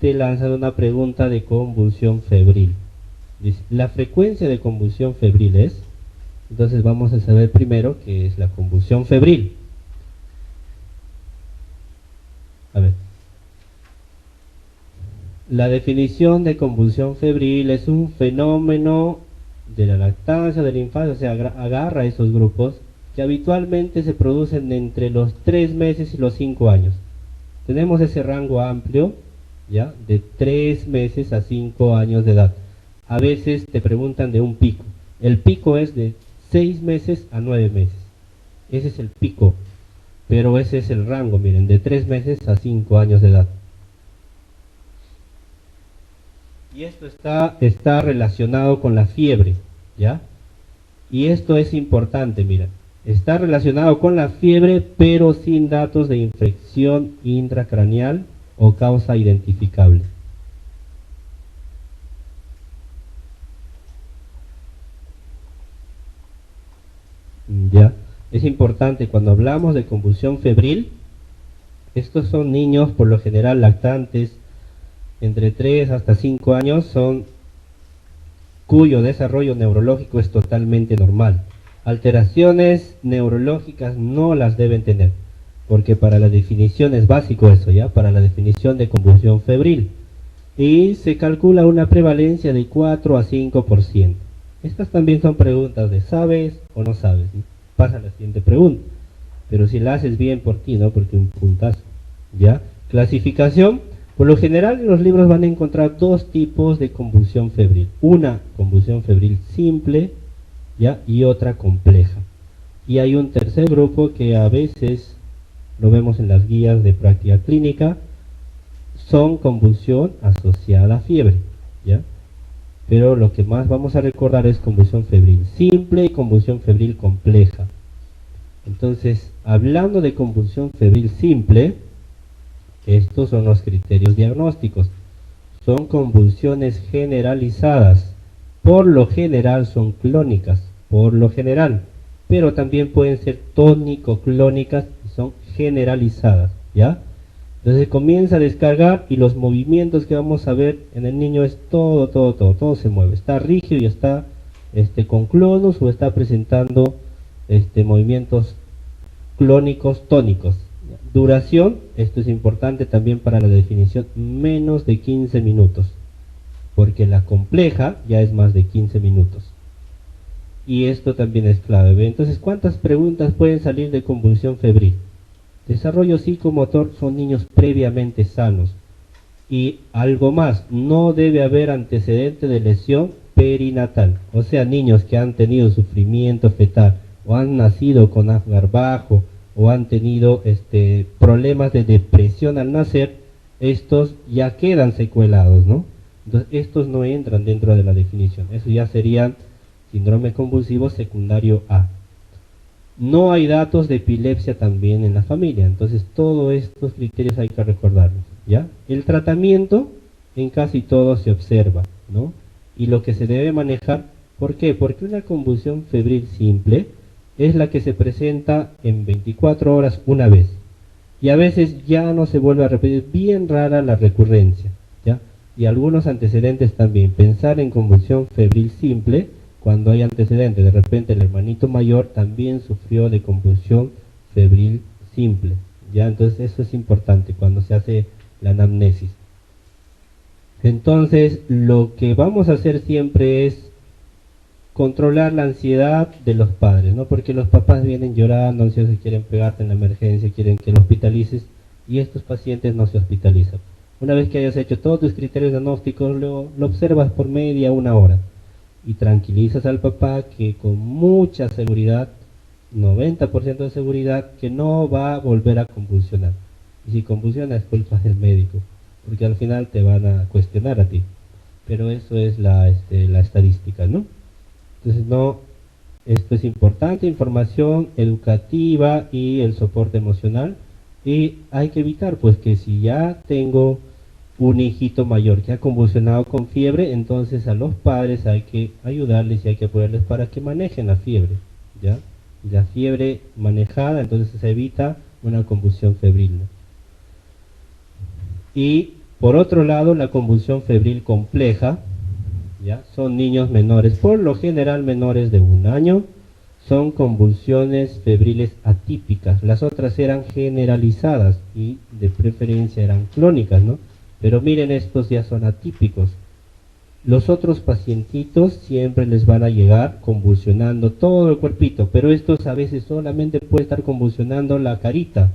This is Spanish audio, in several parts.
te lanzan una pregunta de convulsión febril. Dice, la frecuencia de convulsión febril es, entonces vamos a saber primero qué es la convulsión febril. A ver, la definición de convulsión febril es un fenómeno de la lactancia, de la infancia, o sea, agarra esos grupos que habitualmente se producen entre los 3 meses y los 5 años. Tenemos ese rango amplio, ¿ya? De 3 meses a 5 años de edad. A veces te preguntan de un pico. El pico es de 6 meses a 9 meses. Ese es el pico, pero ese es el rango, miren, de 3 meses a 5 años de edad. Y esto está relacionado con la fiebre, ¿ya? Y esto es importante, mira. Está relacionado con la fiebre, pero sin datos de infección intracraneal o causa identificable. ¿Ya? Es importante cuando hablamos de convulsión febril, estos son niños por lo general lactantes, entre 3 hasta 5 años, cuyo desarrollo neurológico es totalmente normal. Alteraciones neurológicas no las deben tener, porque para la definición es básico eso, ¿ya? Para la definición de convulsión febril. Y se calcula una prevalencia de 4 a 5%. Estas también son preguntas de ¿sabes o no sabes? ¿No? Pasa a la siguiente pregunta. Pero si la haces bien por ti, ¿no? Porque un puntazo, ¿ya? Clasificación. Por lo general en los libros van a encontrar dos tipos de convulsión febril. Una convulsión febril simple, ¿ya? Y otra compleja. Y hay un tercer grupo que a veces lo vemos en las guías de práctica clínica, son convulsión asociada a fiebre, ¿ya? Pero lo que más vamos a recordar es convulsión febril simple y convulsión febril compleja. Entonces, hablando de convulsión febril simple, estos son los criterios diagnósticos. Son convulsiones generalizadas. Por lo general son clónicas, por lo general. Pero también pueden ser tónico-clónicas y son generalizadas, ¿ya? Entonces comienza a descargar y los movimientos que vamos a ver en el niño es todo se mueve. Está rígido y está con clonus o está presentando movimientos clónicos tónicos. Duración, esto es importante también para la definición, menos de 15 minutos, porque la compleja ya es más de 15 minutos. Y esto también es clave, ¿ve? Entonces, ¿cuántas preguntas pueden salir de convulsión febril? Desarrollo psicomotor son niños previamente sanos. Y algo más, no debe haber antecedente de lesión perinatal, o sea, niños que han tenido sufrimiento fetal o han nacido con Apgar bajo o han tenido problemas de depresión al nacer, estos ya quedan secuelados, ¿no? Entonces estos no entran dentro de la definición, eso ya serían síndrome convulsivo secundario A. No hay datos de epilepsia también en la familia, entonces todos estos criterios hay que recordarlos, ¿ya? El tratamiento en casi todo se observa, ¿no? Y lo que se debe manejar, ¿por qué? Porque una convulsión febril simple es la que se presenta en 24 horas una vez, y a veces ya no se vuelve a repetir, bien rara la recurrencia, ¿ya? Y algunos antecedentes también, pensar en convulsión febril simple, cuando hay antecedentes, de repente el hermanito mayor también sufrió de convulsión febril simple, ¿ya? Entonces eso es importante cuando se hace la anamnesis. Entonces lo que vamos a hacer siempre es controlar la ansiedad de los padres, ¿no? Porque los papás vienen llorando, ansiosos, quieren pegarte en la emergencia, quieren que lo hospitalices, y estos pacientes no se hospitalizan. Una vez que hayas hecho todos tus criterios diagnósticos, lo observas por media una hora, y tranquilizas al papá que con mucha seguridad, 90% de seguridad, que no va a volver a convulsionar. Y si convulsiona es culpa del médico, porque al final te van a cuestionar a ti. Pero eso es la estadística, ¿no? Entonces no, esto es importante, información educativa y el soporte emocional. Y hay que evitar pues que si ya tengo un hijito mayor que ha convulsionado con fiebre, entonces a los padres hay que ayudarles y hay que apoyarles para que manejen la fiebre, ¿ya? Y la fiebre manejada, entonces se evita una convulsión febril, ¿no? Y Por otro lado, la convulsión febril compleja, ¿ya? Son niños menores, por lo general menores de 1 año, son convulsiones febriles atípicas. Las otras eran generalizadas y de preferencia eran clónicas, ¿no? Pero miren, estos ya son atípicos. Los otros pacientitos siempre les van a llegar convulsionando todo el cuerpito, pero estos a veces solamente puede estar convulsionando la carita,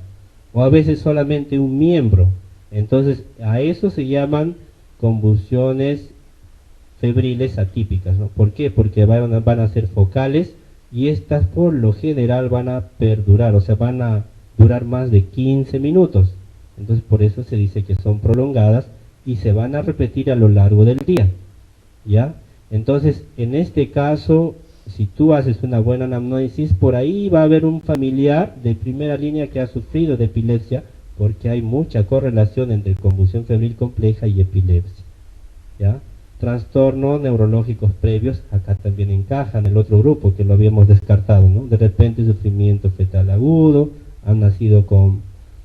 o a veces solamente un miembro. Entonces, a eso se llaman convulsiones febriles atípicas, ¿no? ¿Por qué? Porque van a ser focales y estas por lo general van a perdurar, o sea, van a durar más de 15 minutos. Entonces, por eso se dice que son prolongadas y se van a repetir a lo largo del día, ¿ya? Entonces, en este caso, si tú haces una buena anamnesis, por ahí va a haber un familiar de primera línea que ha sufrido de epilepsia, porque hay mucha correlación entre convulsión febril compleja y epilepsia, ¿ya? Trastornos neurológicos previos, acá también encajan el otro grupo que lo habíamos descartado, ¿no? De repente sufrimiento fetal agudo, han nacido con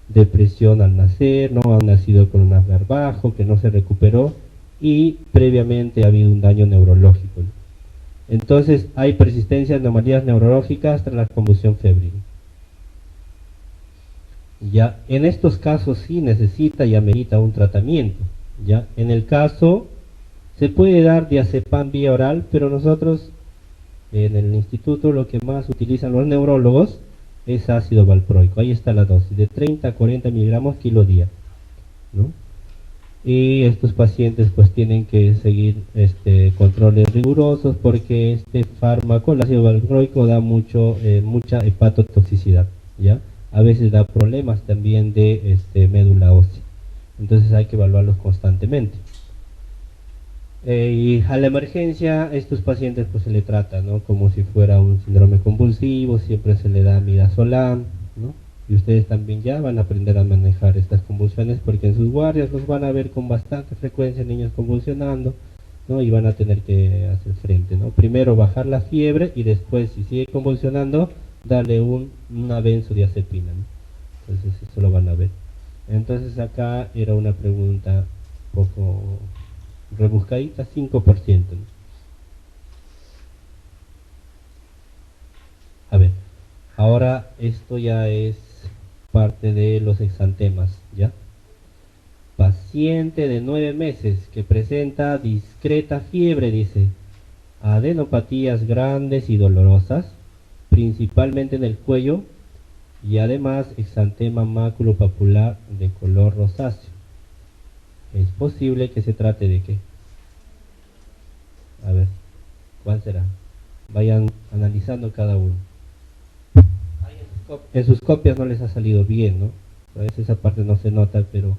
depresión al nacer, no han nacido con un Apgar bajo que no se recuperó y previamente ha habido un daño neurológico, ¿no? Entonces hay persistencia de anomalías neurológicas tras la convulsión febril. Ya en estos casos sí necesita y amerita un tratamiento. Ya en el caso se puede dar diazepam vía oral, pero nosotros en el instituto lo que más utilizan los neurólogos es ácido valproico. Ahí está la dosis, de 30 a 40 miligramos kilo día, ¿no? Y estos pacientes pues tienen que seguir controles rigurosos porque este fármaco, el ácido valproico, da mucha hepatotoxicidad, ¿ya? A veces da problemas también de médula ósea. Entonces hay que evaluarlos constantemente. Y a la emergencia, estos pacientes pues se le trata, ¿no? Como si fuera un síndrome convulsivo, siempre se le da midazolam, ¿no? Y ustedes también ya van a aprender a manejar estas convulsiones porque en sus guardias los van a ver con bastante frecuencia niños convulsionando, ¿no? Y van a tener que hacer frente, ¿no? Primero bajar la fiebre y después, si sigue convulsionando, darle una benzodiazepina, ¿no? Entonces eso lo van a ver. Entonces acá era una pregunta un poco rebuscadita, 5%, ¿no? A ver, ahora esto ya es parte de los exantemas, ¿ya? Paciente de 9 meses que presenta discreta fiebre, dice, adenopatías grandes y dolorosas, principalmente en el cuello, y además exantema maculopapular de color rosáceo. Es posible que se trate de qué. A ver, ¿cuál será? Vayan analizando cada uno. En sus copias no les ha salido bien, ¿no? A veces esa parte no se nota, pero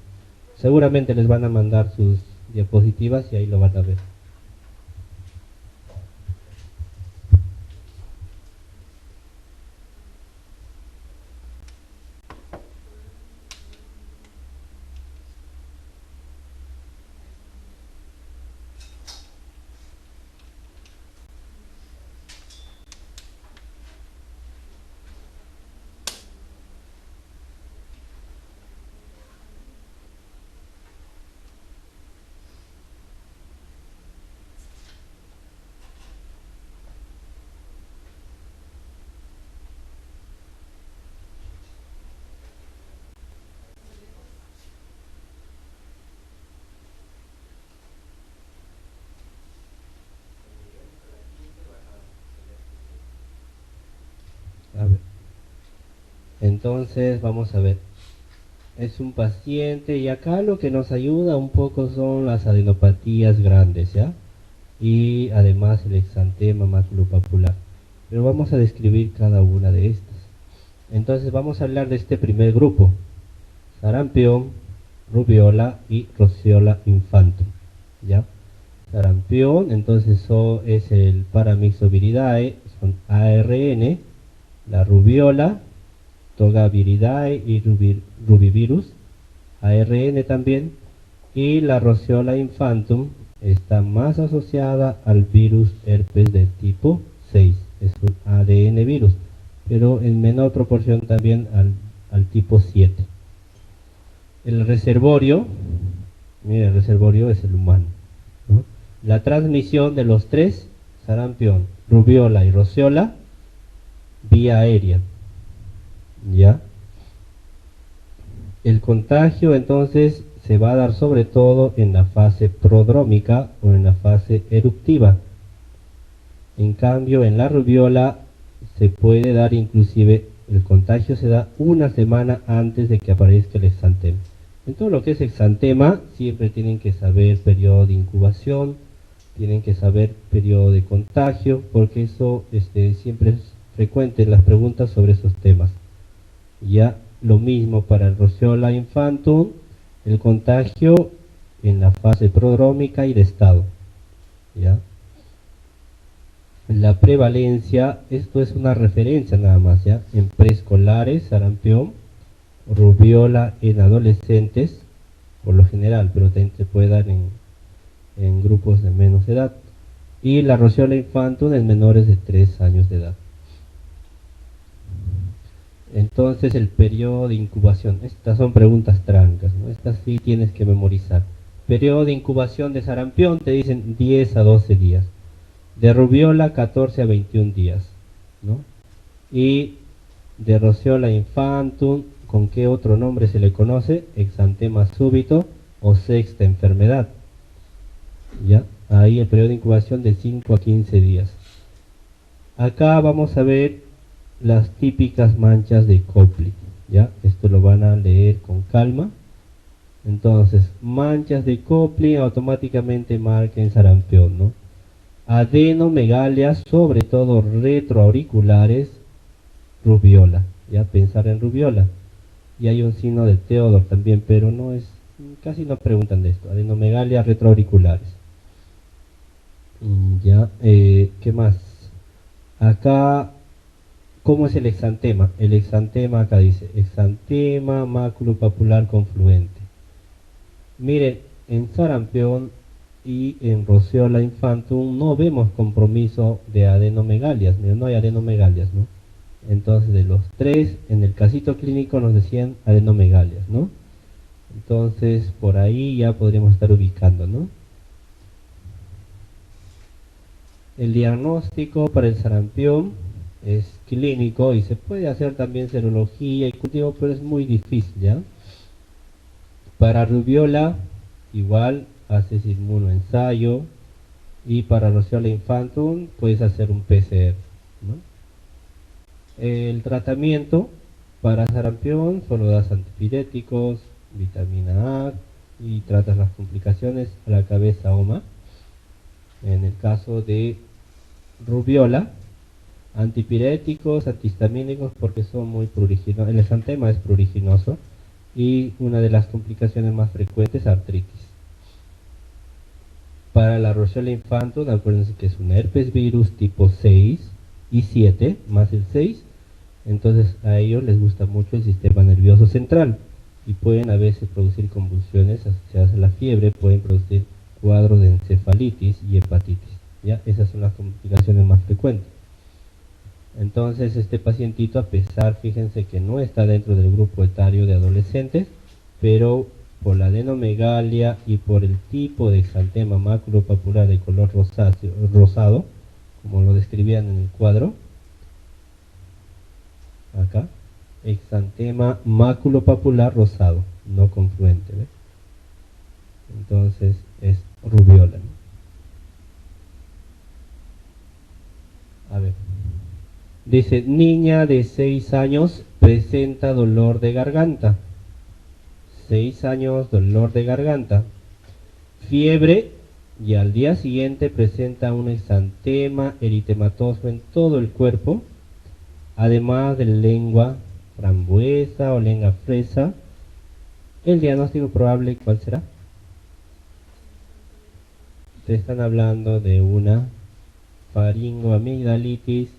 seguramente les van a mandar sus diapositivas y ahí lo van a ver. A ver. Entonces vamos a ver. Es un paciente y acá lo que nos ayuda un poco son las adenopatías grandes, ¿ya? Y además el exantema maculopapular. Pero vamos a describir cada una de estas. Entonces vamos a hablar de este primer grupo: sarampión, rubiola y rociola infantum, ¿ya? Sarampión, entonces eso es el Paramyxoviridae, son ARN. La rubiola, Togaviridae y rubivirus, ARN también. Y la rociola infantum está más asociada al virus herpes del tipo 6, es un ADN virus, pero en menor proporción también al tipo 7. El reservorio Mira, el reservorio es el humano, ¿no? La transmisión de los tres, sarampión, rubiola y roceola, vía aérea, ¿ya? El contagio entonces se va a dar sobre todo en la fase prodrómica o en la fase eruptiva. En cambio, en la rubiola se puede dar inclusive, el contagio se da una semana antes de que aparezca el exantema. En todo lo que es exantema, siempre tienen que saber periodo de incubación, tienen que saber periodo de contagio, porque eso siempre es frecuente en las preguntas sobre esos temas. Ya lo mismo para el Roseola infantum, el contagio en la fase prodrómica y de estado. ¿Ya? La prevalencia, esto es una referencia nada más, ¿ya? En preescolares, sarampión, rubiola en adolescentes, por lo general, pero también se puede dar en grupos de menos edad. Y la roceola infantum en menores de 3 años de edad. Entonces el periodo de incubación, estas son preguntas trancas, ¿no? Estas sí tienes que memorizar. Periodo de incubación de sarampión te dicen 10 a 12 días. De rubiola 14 a 21 días, ¿no? Y de roceola infantum, ¿con qué otro nombre se le conoce? Exantema súbito o sexta enfermedad. ¿Ya? Ahí el periodo de incubación de 5 a 15 días. Acá vamos a ver las típicas manchas de Copley, ¿ya? Esto lo van a leer con calma. Entonces, manchas de Copley automáticamente marquen sarampión, ¿no? Adenomegalias, sobre todo retroauriculares, rubiola, ya pensar en rubiola. Y hay un signo de Theodor también, pero no es, casi no preguntan de esto. Adenomegalias retroauriculares. Ya, ¿qué más? Acá, ¿cómo es el exantema? El exantema acá dice, exantema maculopapular confluente. Miren, en sarampión y en roceola infantum no vemos compromiso de adenomegalias, miren, no hay adenomegalias, ¿no? Entonces de los tres, en el casito clínico nos decían adenomegalias, ¿no? Entonces por ahí ya podríamos estar ubicando, ¿no? El diagnóstico para el sarampión es clínico y se puede hacer también serología y cultivo, pero es muy difícil, ¿ya? Para rubiola, igual haces inmunoensayo, y para roceola infantum puedes hacer un PCR, ¿no? El tratamiento para sarampión solo das antipiréticos, vitamina A y tratas las complicaciones a la cabeza OMA. En el caso de rubiola, antipiréticos, antihistamínicos porque son muy pruriginosos, el exantema es pruriginoso y una de las complicaciones más frecuentes artritis. Para la roceola infantum, acuérdense que es un herpes virus tipo 6 y 7 más el 6. Entonces a ellos les gusta mucho el sistema nervioso central y pueden a veces producir convulsiones asociadas a la fiebre, pueden producir cuadros de encefalitis y hepatitis, ¿ya? Esas son las complicaciones más frecuentes. Entonces este pacientito, a pesar, fíjense que no está dentro del grupo etario de adolescentes, pero por la adenomegalia y por el tipo de exantema maculopapular de color rosado, como lo describían en el cuadro, acá, exantema maculopapular rosado, no confluente, ¿ves? Entonces es rubiola, ¿no? A ver, dice, niña de 6 años presenta dolor de garganta. 6 años, dolor de garganta, fiebre, y al día siguiente presenta un exantema eritematoso en todo el cuerpo, además de lengua frambuesa o lengua fresa. El diagnóstico probable, ¿cuál será? Te están hablando de una faringoamigdalitis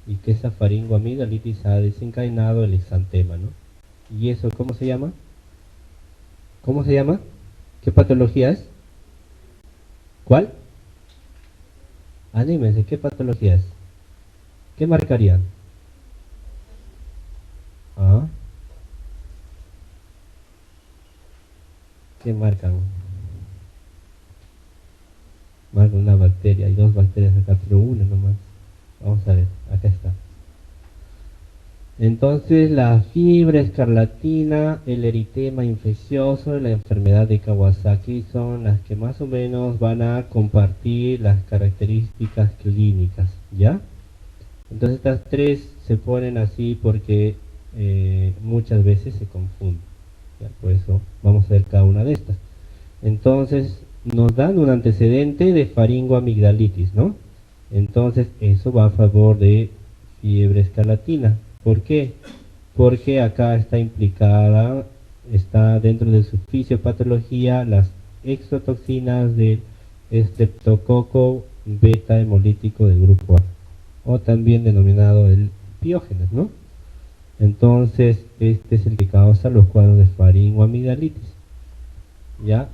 y que esa faringoamigdalitis ha desencadenado el exantema, ¿no? ¿Y eso cómo se llama? ¿Cómo se llama? ¿Qué patología es? ¿Cuál? Anímense, ¿qué patología es? ¿Qué marcarían? ¿Ah? ¿Qué marcan? más de una bacteria, hay dos bacterias acá, pero una nomás. Vamos a ver, acá está. Entonces la fiebre escarlatina, el eritema infeccioso y la enfermedad de Kawasaki son las que más o menos van a compartir las características clínicas, ¿ya? Entonces estas tres se ponen así porque muchas veces se confunden, ¿ya? Por eso vamos a ver cada una de estas. Entonces nos dan un antecedente de faringoamigdalitis, ¿no? Entonces eso va a favor de fiebre escarlatina. ¿Por qué? Porque acá está implicada, está dentro de su fisiopatología las exotoxinas del estreptococo beta hemolítico del grupo A, o también denominado el piógenes, ¿no? Entonces este es el que causa los cuadros de faringoamigdalitis, ¿ya?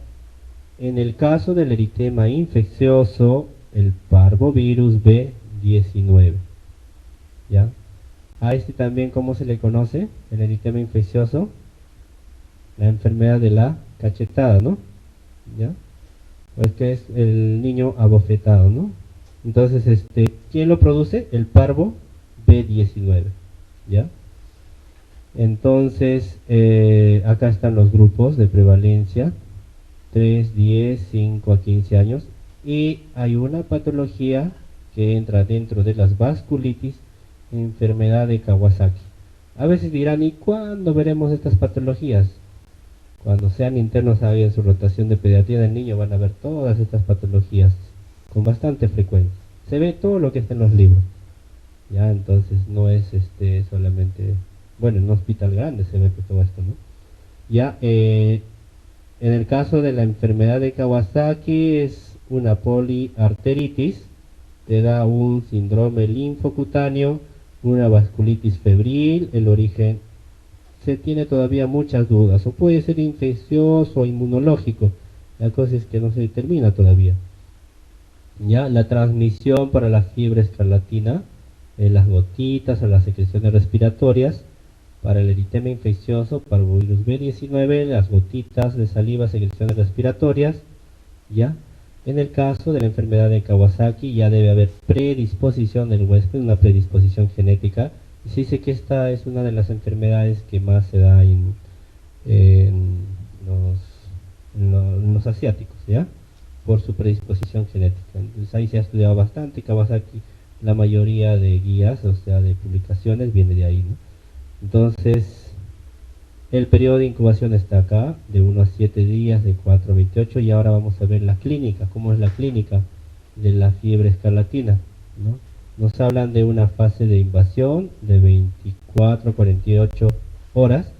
En el caso del eritema infeccioso, el parvovirus B19, ¿ya? A este también, ¿cómo se le conoce? El eritema infeccioso, la enfermedad de la cachetada, ¿no? ¿Ya? Pues que es el niño abofetado, ¿no? Entonces, ¿quién lo produce? El parvo B19, ¿ya? Entonces, acá están los grupos de prevalencia, 3, 10, 5 a 15 años, y hay una patología que entra dentro de las vasculitis, enfermedad de Kawasaki. A veces dirán, ¿y cuándo veremos estas patologías? Cuando sean internos ahí en su rotación de pediatría del niño van a ver todas estas patologías con bastante frecuencia. Se ve todo lo que está en los libros. Ya, entonces no es solamente, bueno, en un hospital grande se ve todo esto, ¿no? Ya, en el caso de la enfermedad de Kawasaki es una poliarteritis, te da un síndrome linfocutáneo, una vasculitis febril, el origen se tiene todavía muchas dudas, o puede ser infeccioso o inmunológico, la cosa es que no se determina todavía. Ya, la transmisión para la fiebre escarlatina, las gotitas o las secreciones respiratorias, para el eritema infeccioso, para el virus B19, las gotitas de saliva, secreciones respiratorias, ya. En el caso de la enfermedad de Kawasaki ya debe haber predisposición del huésped, una predisposición genética. Y se dice que esta es una de las enfermedades que más se da en los asiáticos, ¿ya? Por su predisposición genética. Entonces ahí se ha estudiado bastante. Kawasaki, la mayoría de guías, o sea, de publicaciones, viene de ahí, ¿no? Entonces, el periodo de incubación está acá, de 1 a 7 días, de 4 a 28, y ahora vamos a ver la clínica, cómo es la clínica de la fiebre escarlatina, ¿no? Nos hablan de una fase de invasión de 24 a 48 horas.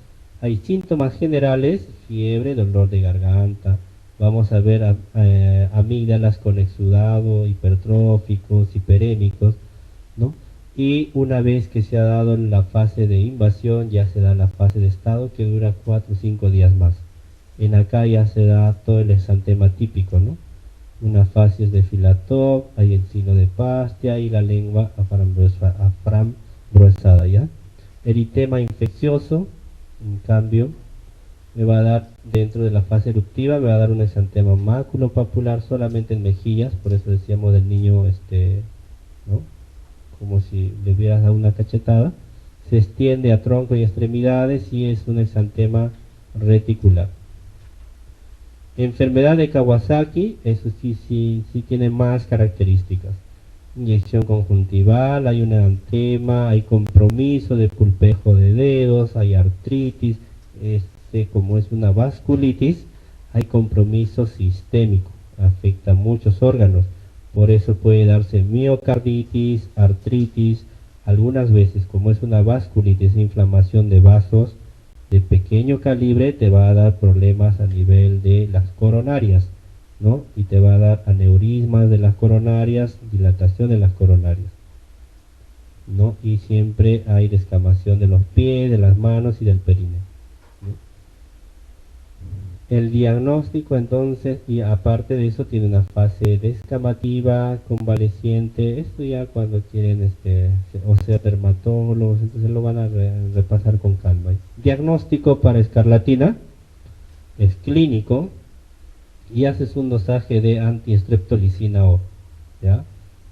Hay síntomas generales, fiebre, dolor de garganta, vamos a ver amígdalas con exudado, hipertróficos, hiperémicos, ¿no? Y una vez que se ha dado la fase de invasión, ya se da la fase de estado que dura 4 o 5 días más. En acá ya se da todo el exantema típico, ¿no? Una fase es de filatop, hay el signo de Pastia y la lengua aframbruesada, ¿ya? Eritema infeccioso, en cambio, me va a dar dentro de la fase eruptiva, me va a dar un exantema maculopapular solamente en mejillas, por eso decíamos del niño, ¿no? Como si le hubieras dado una cachetada, se extiende a tronco y extremidades y es un exantema reticular. Enfermedad de Kawasaki, eso sí tiene más características. Inyección conjuntival, hay un edema, hay compromiso de pulpejo de dedos, hay artritis, como es una vasculitis, hay compromiso sistémico, afecta muchos órganos. Por eso puede darse miocarditis, artritis, algunas veces como es una vasculitis, inflamación de vasos de pequeño calibre, te va a dar problemas a nivel de las coronarias, ¿no? Y te va a dar aneurismas de las coronarias, dilatación de las coronarias, ¿no? Y siempre hay descamación de los pies, de las manos y del períneo, ¿no? El diagnóstico entonces, y aparte de eso, tiene una fase descamativa, convaleciente, esto ya cuando quieren o ser dermatólogos, entonces lo van a repasar con calma. Diagnóstico para escarlatina es clínico, y haces un dosaje de antiestreptolicina O, ¿ya?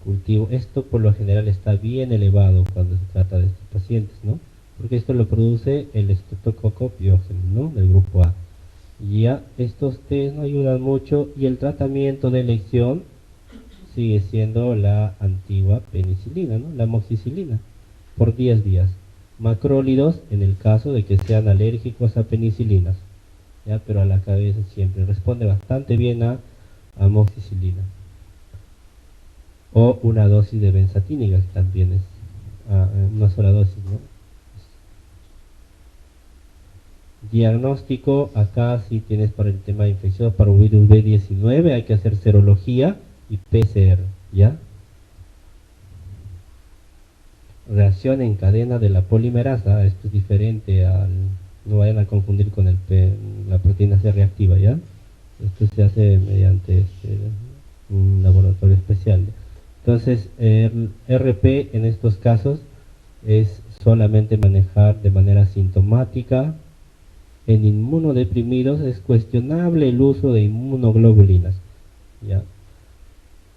Cultivo. Esto por lo general está bien elevado cuando se trata de estos pacientes, ¿no? Porque esto lo produce el Streptococcus pyogenes, ¿no? Del grupo A. Ya estos test no ayudan mucho y el tratamiento de elección sigue siendo la antigua penicilina, ¿no? La amoxicilina, por 10 días. Macrólidos en el caso de que sean alérgicos a penicilinas, ¿ya? Pero a la cabeza siempre responde bastante bien a amoxicilina. O una dosis de benzatínica, que también es una sola dosis, ¿no? Diagnóstico, acá sí tienes para el tema de infección para virus B19, hay que hacer serología y PCR, ¿ya? Reacción en cadena de la polimerasa, esto es diferente al, no vayan a confundir con la proteína C reactiva, ¿ya? Esto se hace mediante un laboratorio especial. Entonces, el RP en estos casos es solamente manejar de manera sintomática. En inmunodeprimidos es cuestionable el uso de inmunoglobulinas, ¿ya?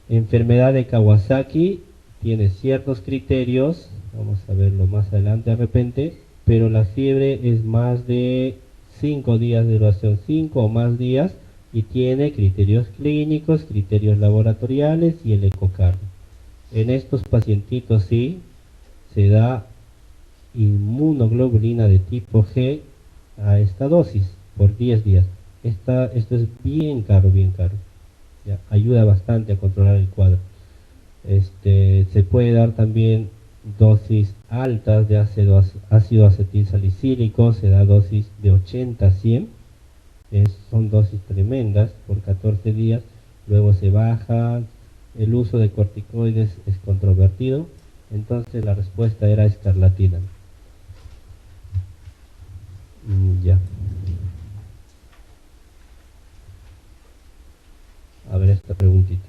Enfermedad de Kawasaki tiene ciertos criterios, vamos a verlo más adelante de repente, pero la fiebre es más de 5 días de duración, 5 o más días, y tiene criterios clínicos, criterios laboratoriales y el ecocardio. En estos pacientitos sí se da inmunoglobulina de tipo G a esta dosis por 10 días. Esto es bien caro, bien caro. ¿Ya? Ayuda bastante a controlar el cuadro. Se puede dar también dosis altas de ácido acetilsalicílico, se da dosis de 80 a 100, son dosis tremendas por 14 días, luego se baja, el uso de corticoides es controvertido, entonces la respuesta era escarlatina. Ya. A ver esta preguntita.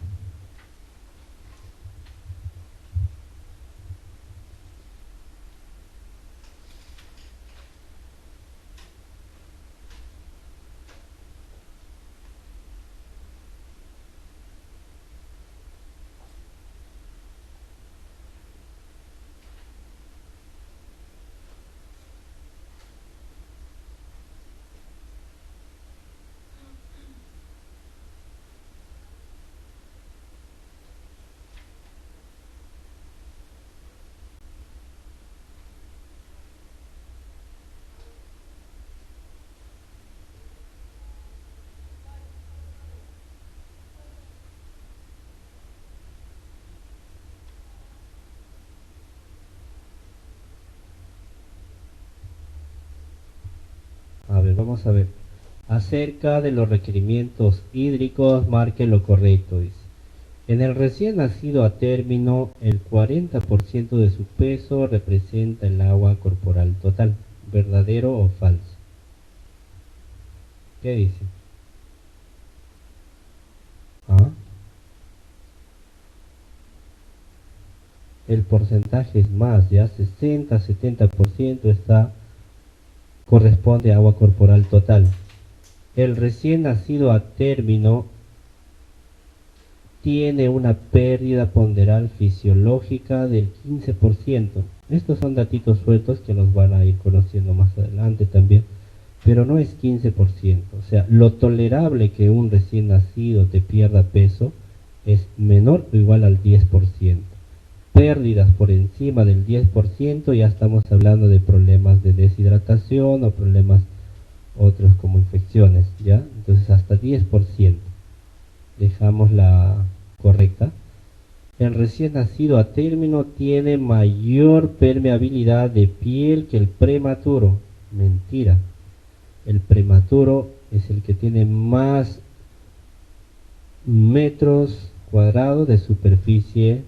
A ver, vamos a ver. Acerca de los requerimientos hídricos, marque lo correcto, dice. En el recién nacido a término, el 40% de su peso representa el agua corporal total. ¿Verdadero o falso? ¿Qué dice? ¿Ah? El porcentaje es más, ya 60-70% corresponde a agua corporal total. El recién nacido a término tiene una pérdida ponderal fisiológica del 15%. Estos son datitos sueltos que nos van a ir conociendo más adelante también, pero no es 15%. O sea, lo tolerable que un recién nacido te pierda peso es menor o igual al 10%. Pérdidas por encima del 10%, ya estamos hablando de problemas de deshidratación o problemas otros como infecciones, ¿ya? Entonces hasta 10%. Dejamos la correcta. El recién nacido a término tiene mayor permeabilidad de piel que el prematuro. Mentira. El prematuro es el que tiene más metros cuadrados de superficie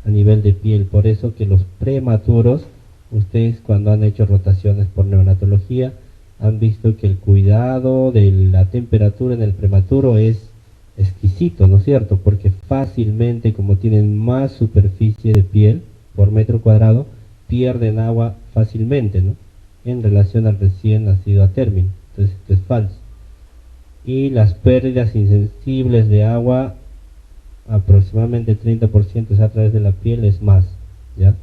a nivel de piel. Por eso que los prematuros, ustedes cuando han hecho rotaciones por neonatología, han visto que el cuidado de la temperatura en el prematuro es exquisito, ¿no es cierto? Porque fácilmente, como tienen más superficie de piel por metro cuadrado, pierden agua fácilmente, ¿no? En relación al recién nacido a término. Entonces esto es falso. y las pérdidas insensibles de agua aproximadamente 30%, o sea, a través de la piel es más, ¿ya?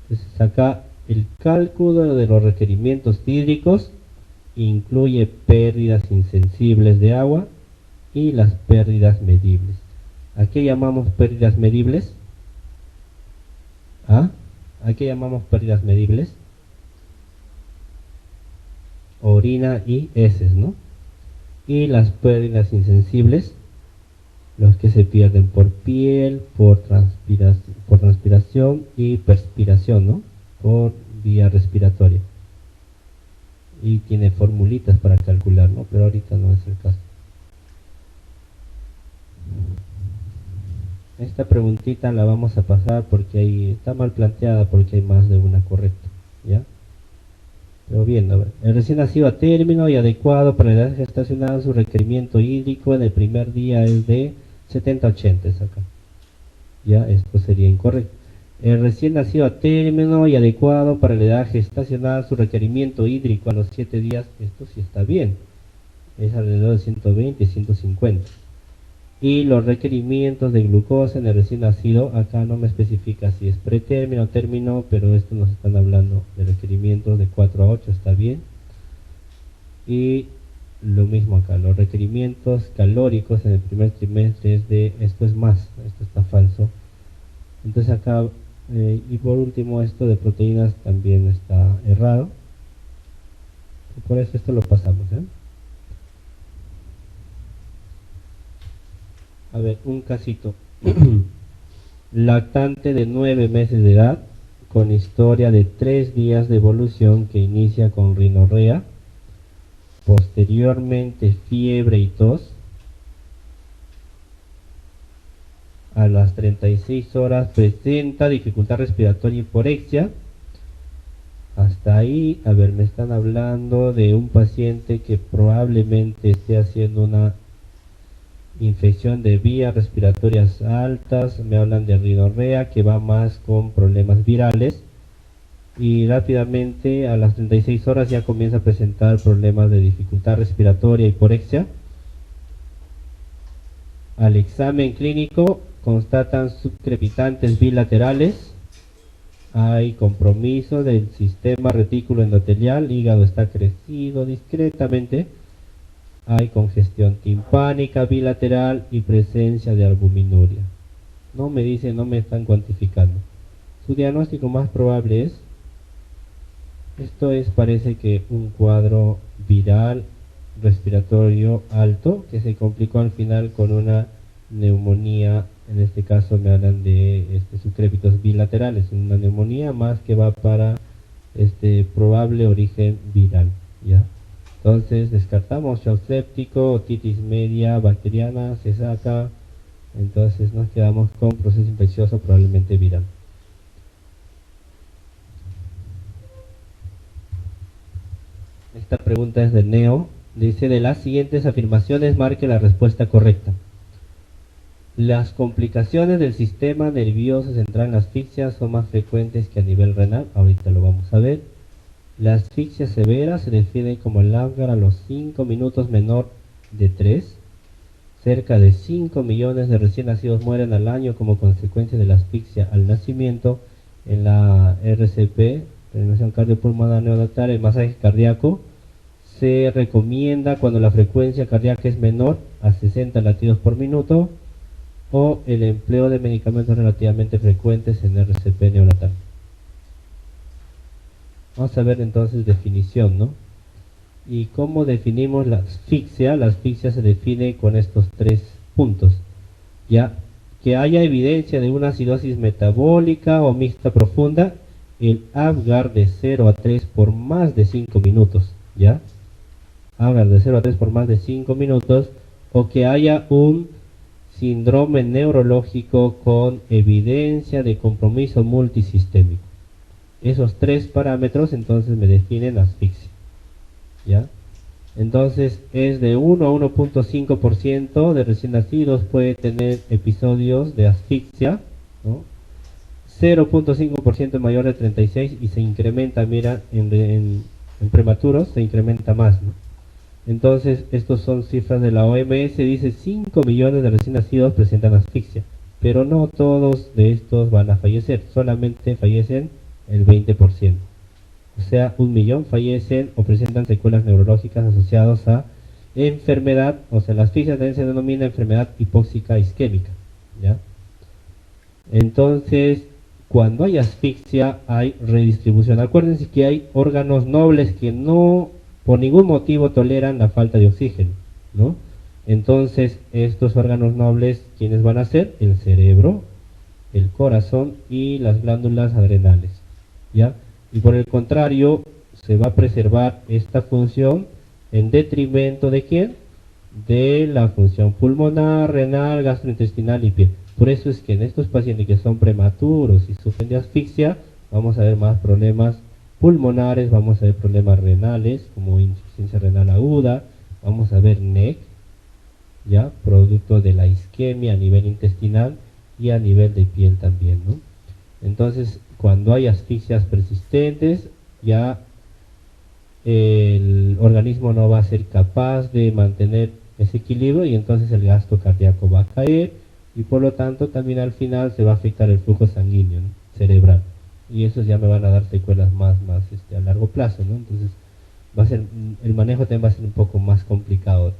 Entonces acá el cálculo de los requerimientos hídricos incluye pérdidas insensibles de agua y las pérdidas medibles. ¿A qué llamamos pérdidas medibles? ¿Ah? ¿A qué llamamos pérdidas medibles? Orina y heces, ¿no? Y las pérdidas insensibles, los que se pierden por piel, por transpiración y perspiración, ¿no? Por vía respiratoria. Y tiene formulitas para calcular, ¿no? Pero ahorita no es el caso. Esta preguntita la vamos a pasar porque ahí está mal planteada, porque hay más de una correcta, ¿ya? Pero bien, a ver. El recién nacido a término y adecuado para la edad gestacional, su requerimiento hídrico en el primer día es de 70-80, es acá. Ya, esto sería incorrecto. El recién nacido a término y adecuado para la edad gestacional, su requerimiento hídrico a los 7 días, esto sí está bien. Es alrededor de 120-150. Y los requerimientos de glucosa en el recién nacido, acá no me especifica si es pretérmino o término, pero esto nos están hablando de requerimientos de 4 a 8, está bien. Y lo mismo acá, los requerimientos calóricos en el primer trimestre es de, esto es más, esto está falso. Entonces acá, y por último esto de proteínas también está errado. Y por eso esto lo pasamos, ¿eh? A ver, un casito. Lactante de 9 meses de edad, con historia de 3 días de evolución que inicia con rinorrea, posteriormente fiebre y tos. A las 36 horas presenta dificultad respiratoria y hiporexia. Hasta ahí, a ver, me están hablando de un paciente que probablemente esté haciendo una infección de vías respiratorias altas, me hablan de rinorrea que va más con problemas virales y rápidamente a las 36 horas ya comienza a presentar problemas de dificultad respiratoria y hiporexia. Al examen clínico constatan subcrepitantes bilaterales, hay compromiso del sistema retículo endotelial, hígado está crecido discretamente, hay congestión timpánica bilateral y presencia de albuminuria. No me dicen, no me están cuantificando. Su diagnóstico más probable es, esto es, parece que un cuadro viral respiratorio alto que se complicó al final con una neumonía. En este caso me hablan de subcrépitos bilaterales, una neumonía más que va para probable origen viral, ¿ya? Entonces descartamos shock séptico, otitis media bacteriana, se saca, entonces nos quedamos con proceso infeccioso probablemente viral. Esta pregunta es de Neo, dice: de las siguientes afirmaciones marque la respuesta correcta. Las complicaciones del sistema nervioso central en la asfixia son más frecuentes que a nivel renal, ahorita lo vamos a ver. La asfixia severa se define como el Apgar a los 5 minutos menor de 3. Cerca de 5 millones de recién nacidos mueren al año como consecuencia de la asfixia al nacimiento. En la RCP, reanimación cardiopulmonar neonatal, el masaje cardíaco se recomienda cuando la frecuencia cardíaca es menor a 60 latidos por minuto o el empleo de medicamentos relativamente frecuentes en RCP neonatal. Vamos a ver entonces definición, ¿no? ¿Y cómo definimos la asfixia? La asfixia se define con estos 3 puntos. Ya, que haya evidencia de una acidosis metabólica o mixta profunda, el Apgar de 0 a 3 por más de 5 minutos, ¿ya? Apgar de 0 a 3 por más de 5 minutos, o que haya un síndrome neurológico con evidencia de compromiso multisistémico. Esos 3 parámetros entonces me definen asfixia, ¿ya? Entonces es de 1 a 1.5% de recién nacidos puede tener episodios de asfixia, ¿no? 0.5% mayor de 36 y se incrementa, mira, en prematuros se incrementa más, ¿no? Entonces, estos son cifras de la OMS, dice 5 millones de recién nacidos presentan asfixia, pero no todos de estos van a fallecer, solamente fallecen el 20%. O sea, 1 millón fallecen o presentan secuelas neurológicas asociadas a enfermedad, o sea, la asfixia también se denomina enfermedad hipóxica isquémica, ¿ya? Entonces, cuando hay asfixia, hay redistribución. Acuérdense que hay órganos nobles que no, por ningún motivo, toleran la falta de oxígeno, ¿no? Entonces, estos órganos nobles, ¿quiénes van a ser? El cerebro, el corazón y las glándulas adrenales, ¿ya? Y por el contrario, se va a preservar esta función en detrimento ¿de quién? De la función pulmonar, renal, gastrointestinal y piel. Por eso es que en estos pacientes que son prematuros y sufren de asfixia, vamos a ver más problemas pulmonares, vamos a ver problemas renales, como insuficiencia renal aguda, vamos a ver NEC, ya, producto de la isquemia a nivel intestinal y a nivel de piel también, ¿no? Entonces, cuando hay asfixias persistentes, ya el organismo no va a ser capaz de mantener ese equilibrio y entonces el gasto cardíaco va a caer y por lo tanto también al final se va a afectar el flujo sanguíneo, ¿no? Cerebral, y esos ya me van a dar secuelas más a largo plazo, ¿no? Entonces va a ser, el manejo también va a ser un poco más complicado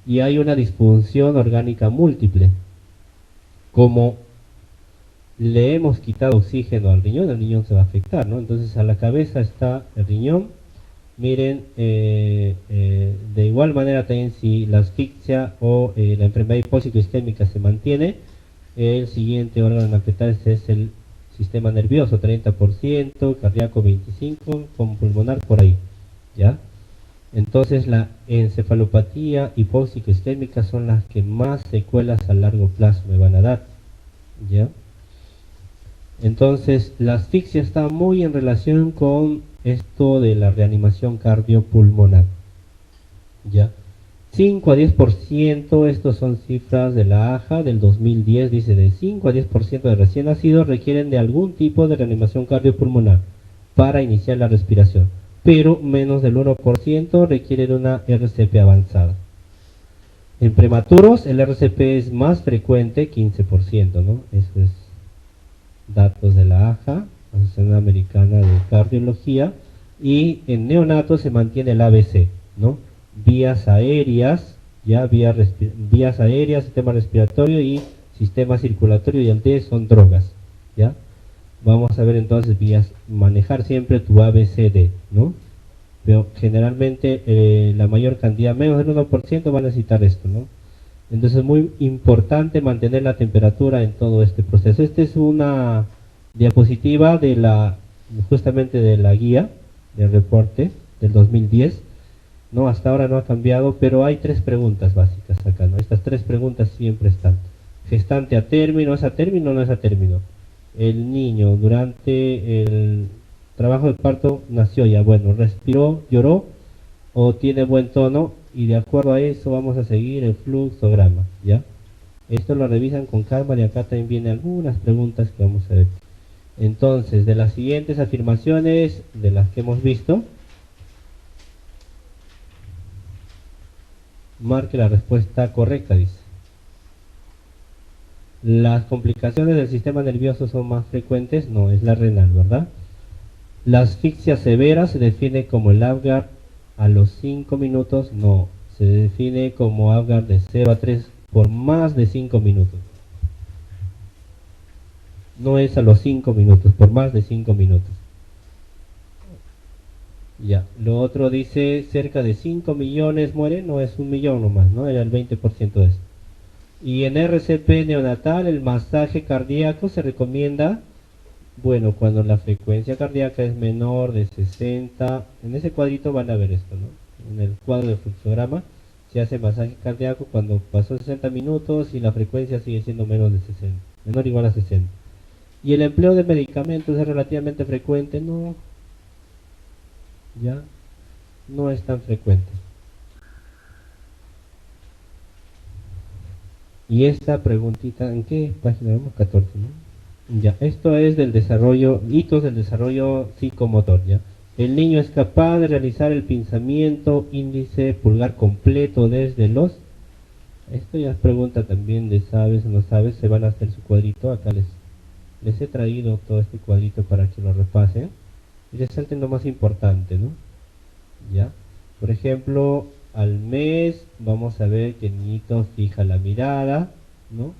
y hay una disfunción orgánica múltiple. Como le hemos quitado oxígeno al riñón, el riñón se va a afectar, ¿no? Entonces a la cabeza está el riñón. Miren, de igual manera también si la asfixia o la enfermedad hipóxico isquémica se mantiene, el siguiente órgano a afectar es el sistema nervioso, 30%, cardíaco 25%, con pulmonar por ahí, ¿ya? Entonces la encefalopatía hipóxico isquémica son las que más secuelas a largo plazo me van a dar, ¿ya? Entonces, la asfixia está muy en relación con esto de la reanimación cardiopulmonar, ¿ya? 5 a 10%, estos son cifras de la AJA del 2010, dice de 5 a 10% de recién nacidos requieren de algún tipo de reanimación cardiopulmonar para iniciar la respiración, pero menos del 1% requiere de una RCP avanzada. En prematuros, el RCP es más frecuente, 15%, ¿no? Eso es datos de la AJA, Asociación Americana de Cardiología, y en neonatos se mantiene el ABC, ¿no? Vías aéreas, ya vías aéreas, sistema respiratorio y sistema circulatorio, y el D son drogas, ¿ya? Vamos a ver entonces vías, manejar siempre tu ABCD, ¿no? Pero generalmente la mayor cantidad, menos del 1% va a necesitar esto, ¿no? Entonces es muy importante mantener la temperatura en todo este proceso. Esta es una diapositiva de justamente de la guía del reporte del 2010. No, hasta ahora no ha cambiado, pero hay 3 preguntas básicas acá, ¿no? Estas 3 preguntas siempre están. Gestante a término, ¿es a término o no es a término? El niño durante el trabajo de parto nació ya, bueno, respiró, lloró o tiene buen tono, y de acuerdo a eso vamos a seguir el fluxograma, ¿ya? Esto lo revisan con calma y acá también vienen algunas preguntas que vamos a ver. Entonces, de las siguientes afirmaciones, de las que hemos visto, marque la respuesta correcta, dice. Las complicaciones del sistema nervioso son más frecuentes, no, es la renal, ¿verdad? La asfixia severa se define como el Apgar a los 5 minutos, no, se define como Apgar de 0 a 3 por más de 5 minutos. No es a los 5 minutos, por más de 5 minutos. Ya, lo otro dice cerca de 5 millones mueren, no es 1 millón nomás, ¿no? Era el 20% de esto. Y en RCP neonatal el masaje cardíaco se recomienda, bueno, cuando la frecuencia cardíaca es menor de 60, en ese cuadrito van a ver esto, ¿no? En el cuadro de fluxograma se hace masaje cardíaco cuando pasó 60 minutos y la frecuencia sigue siendo menos de 60, menor o igual a 60. Y el empleo de medicamentos es relativamente frecuente, no, ya, no es tan frecuente. Y esta preguntita, ¿en qué página vamos? 14, ¿no? Ya, esto es del desarrollo, hitos del desarrollo psicomotor, ¿ya? El niño es capaz de realizar el pinzamiento índice pulgar completo desde los... Esto ya es pregunta también de sabes o no sabes, se van a hacer su cuadrito. Acá les he traído todo este cuadrito para que lo repasen y resalten lo más importante, ¿no? ¿Ya? Por ejemplo, al mes vamos a ver que el niñito fija la mirada, ¿no?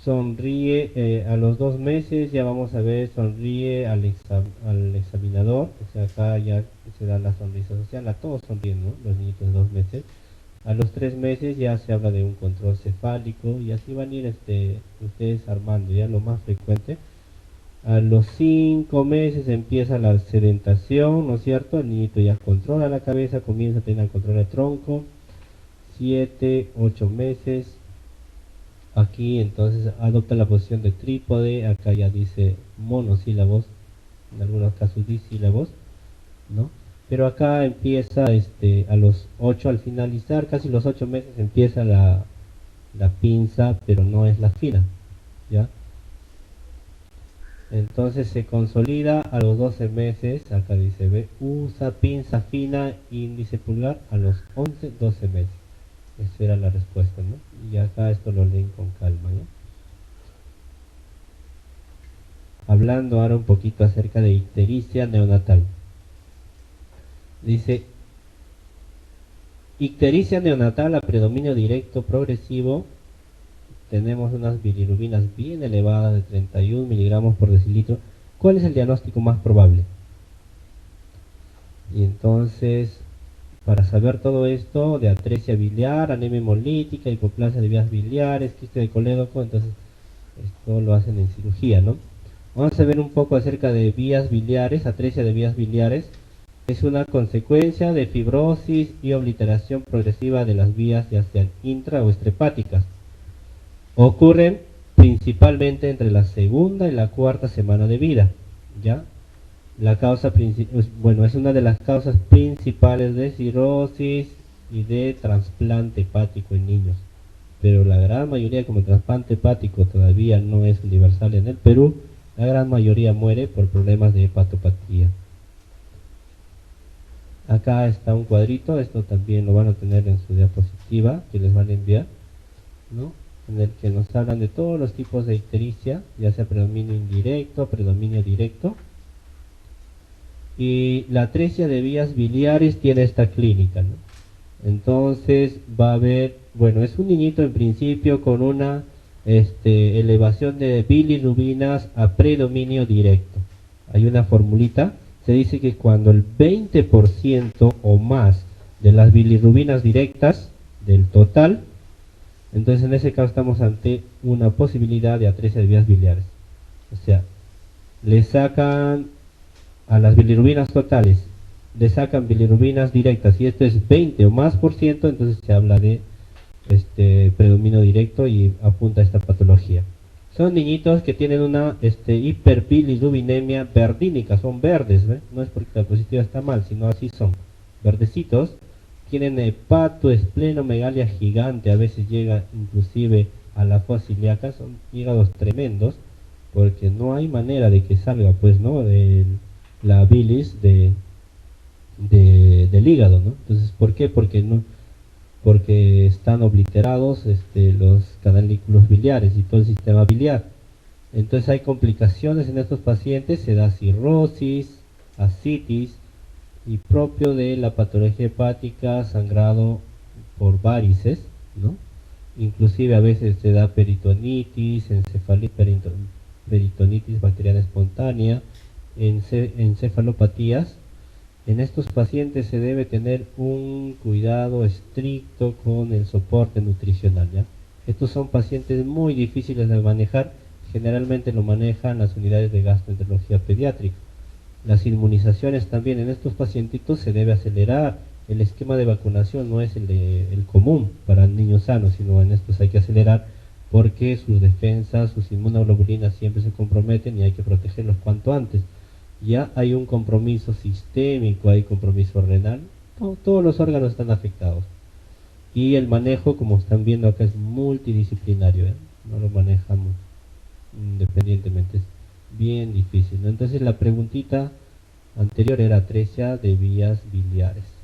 Sonríe, a los 2 meses ya vamos a ver, sonríe al examinador, o sea, acá ya se da la sonrisa social, a todos sonríen, ¿no? Los niñitos de 2 meses. A los 3 meses ya se habla de un control cefálico y así van a ir ustedes armando ya lo más frecuente. A los 5 meses empieza la sedentación, ¿no es cierto? El niñito ya controla la cabeza, comienza a tener control del tronco. 7, 8 meses. Aquí entonces adopta la posición de trípode, acá ya dice monosílabos, en algunos casos disílabos, ¿no? Pero acá empieza a los 8, al finalizar, casi los 8 meses empieza la pinza, pero no es la fina, ¿ya? Entonces se consolida a los 12 meses, acá dice, ve, usa pinza fina, índice pulgar a los 11, 12 meses. Esa era la respuesta, ¿no? Y acá esto lo leen con calma, ¿ya? Hablando ahora un poquito acerca de ictericia neonatal. Dice, ictericia neonatal a predominio directo progresivo. Tenemos unas bilirubinas bien elevadas de 31 miligramos por decilitro. ¿Cuál es el diagnóstico más probable? Y entonces, para saber todo esto de atresia biliar, anemia hemolítica, hipoplasia de vías biliares, quiste de colédoco, entonces esto lo hacen en cirugía, ¿no? Vamos a ver un poco acerca de vías biliares, atresia de vías biliares. Es una consecuencia de fibrosis y obliteración progresiva de las vías ya sean intra o extrahepáticas. Ocurren principalmente entre la segunda y la cuarta semana de vida, ¿ya? La causa bueno, es una de las causas principales de cirrosis y de trasplante hepático en niños. Pero la gran mayoría, como el trasplante hepático todavía no es universal en el Perú, la gran mayoría muere por problemas de hepatopatía. Acá está un cuadrito, esto también lo van a tener en su diapositiva que les van a enviar, ¿no? En el que nos hablan de todos los tipos de ictericia, ya sea predominio indirecto, predominio directo. Y la atresia de vías biliares tiene esta clínica, ¿no? Entonces va a haber, bueno, es un niñito en principio con una elevación de bilirrubinas a predominio directo. Hay una formulita, se dice que cuando el 20% o más de las bilirrubinas directas del total, entonces en ese caso estamos ante una posibilidad de atresia de vías biliares. O sea, le sacan a las bilirrubinas totales, le sacan bilirrubinas directas y esto es 20 o más por ciento, entonces se habla de predominio directo y apunta a esta patología. Son niñitos que tienen una hiperbilirrubinemia verdínica, son verdes, ¿ve? No es porque la positiva está mal, sino así son, verdecitos. Tienen hepatoesplenomegalia gigante, a veces llega inclusive a la fosa ilíaca, son hígados tremendos, porque no hay manera de que salga, pues, ¿no?, la bilis del hígado, ¿no? Entonces, ¿por qué? Porque están obliterados los canalículos biliares y todo el sistema biliar. Entonces hay complicaciones en estos pacientes, se da cirrosis, ascitis y propio de la patología hepática, sangrado por varices, ¿no? Inclusive a veces se da peritonitis, peritonitis bacteriana espontánea, encefalopatías. En estos pacientes se debe tener un cuidado estricto con el soporte nutricional, ¿ya? Estos son pacientes muy difíciles de manejar, generalmente lo manejan las unidades de gastroenterología pediátrica. Las inmunizaciones también en estos pacientitos se debe acelerar. El esquema de vacunación no es el común para niños sanos, sino en estos hay que acelerar porque sus defensas, sus inmunoglobulinas siempre se comprometen y hay que protegerlos cuanto antes. Ya hay un compromiso sistémico, hay compromiso renal, todos los órganos están afectados. Y el manejo, como están viendo acá, es multidisciplinario, ¿eh? No lo manejamos independientemente, es bien difícil, ¿no? Entonces la preguntita anterior era atresia de vías biliares.